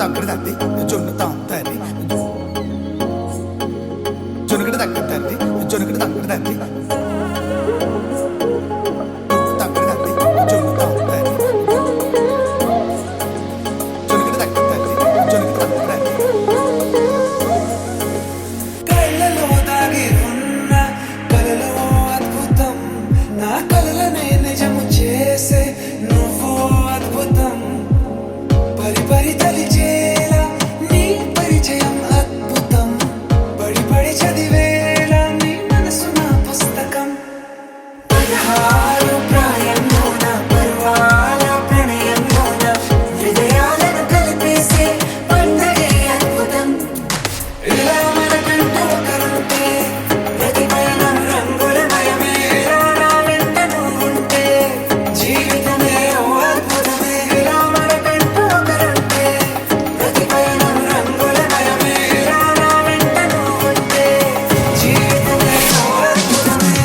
తగ్గడు తద్ది జొన్ను తాంతది జొనుగడ తగ్గడు తద్ది జొనుగడ తగ్గడు తద్ది తగ్గడు తద్ది జొన్ను తాంతది జొనుగడ తగ్గడు తద్ది జొనుగడ తగ్గడు తద్ది కళ్ళలో దాగి ఉన్న కలలో అద్భుతం నా కలలనే నిజము చేసే నువ్వు అద్భుతం పరి పరి తలిచేలా నీ పరిచయం అద్భుతం పడి పడి చదివేలా నీ మనసు నా పుస్తకం పదహారు ప్రాయంలోన పర్వాల ప్రణయంలోన హృదయాలను కలిపేసే పండగే అద్భుతం ఇలా మనకంటూ ఒకరుంటే ప్రతి పయనం రంగులమయమే నా వెంట నువ్వుంటే జీవితమే ఓ అద్భుతమే ఇలా మనకంటూ ఒకరుంటే ప్రతి పయనం రంగులమయమే నా వెంట నువ్వుంటే జీవితమే ఓ అద్భుతమే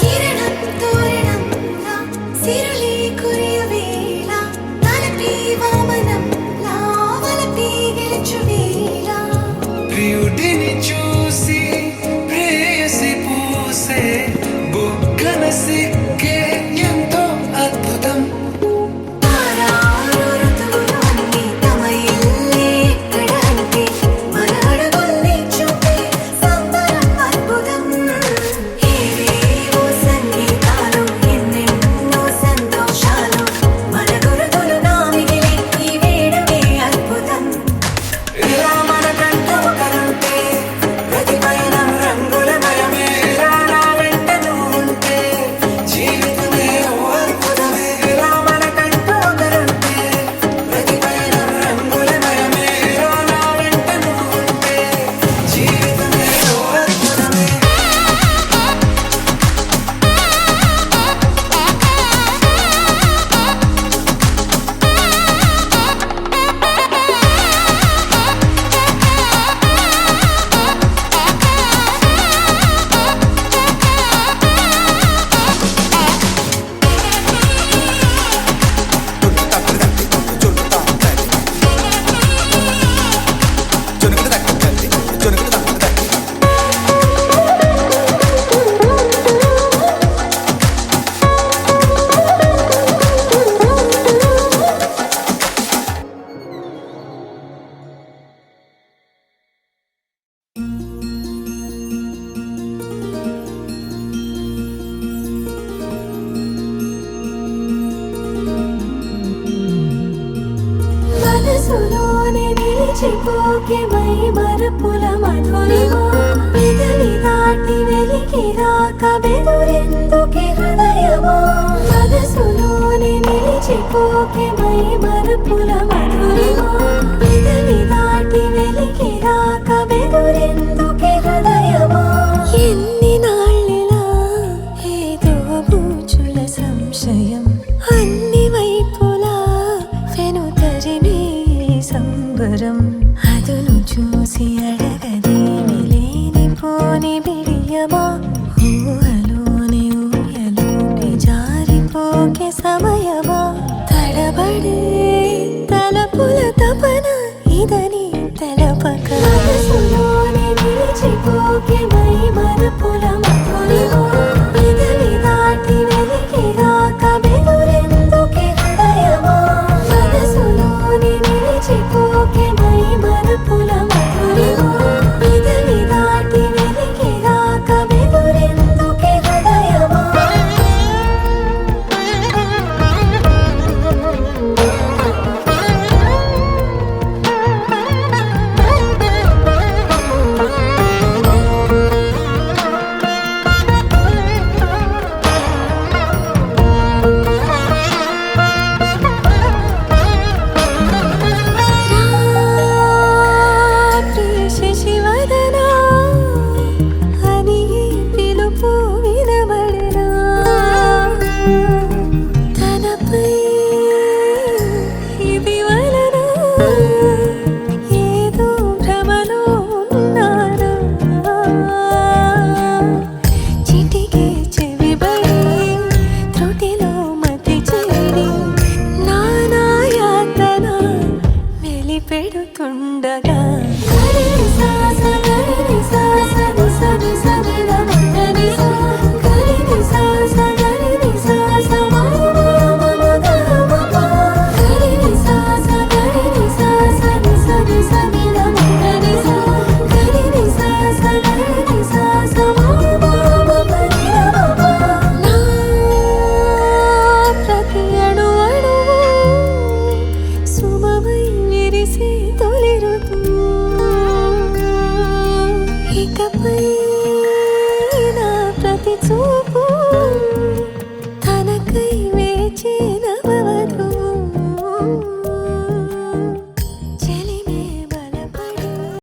కిరణం తోరణంలా సిరులే కురియవేళ తలపి వామనంలా వలపి గెలుచువేళ ప్రియుడిని చూసి ప్రేయసి పూసే బుగ్గన సిగ్గే ఎంతో అద్భుతం తారారు ఋతువులు అన్నీ తమ ఇల్లే ఎక్కడంటే మన అడుగుల్ని చూపే సంబరం అద్భుతం ఏవేవో సంగీతాలు ఎన్నెన్నో సంతోషాలు మన గురుతులుగా మిగిలే ఈ వేడుకే అద్భుతం ఇలా మనకంటూ ఒకరుంటే ప్రతి పయనం రంగులమయమే నా వెంట నువ్వుంటే జీవితమే ఓ అద్భుతమే ఇలా మనకంటూ ఒకరుంటే ప్రతి పయనం రంగులమయమే నా వెంట నువ్వుంటే జీవితమే ఓ అద్భుతమే మనసులోనే నిలిచిపోకే మై మరపుల మధురిమా పెదవి దాటి వెలికి రాక బెదురెందుకే హృదయమా మనసులోనే నిలిచిపోకే మై మరపుల మధురిమా పెదవి దాటి వెలికి రాక బెదురెందుకే హృదయమా ఎన్ని నాళ్ళిలా ఏదో బూచుల సంశయం అన్ని వైపులా వెనుతరిమే సంబరం అదును చూసి అడగదేమి లేనిపోని బిడియమా ఊహలోని ఊయలోకి జారిపోకే సమయమా తడబడే తలపుల తపన ఏదో భ్రమలో ఉన్నానా చిటికే చెవిబడి త్రుటిలో మతి చెడి నానా యాతన వెలిపెడుతుండగా గరి సాస గరి సాస నిస నిస నిరమగరి సా గరి సాస గరి సాస మమ మమ గమ గరి సాస గరి సాస నిస నిస నిరమగరి సా గరి సాస గరి సాస మమ మమ నిరమ నా ప్రతి అణువు సుమమై విరిసే తొలి ఋతువు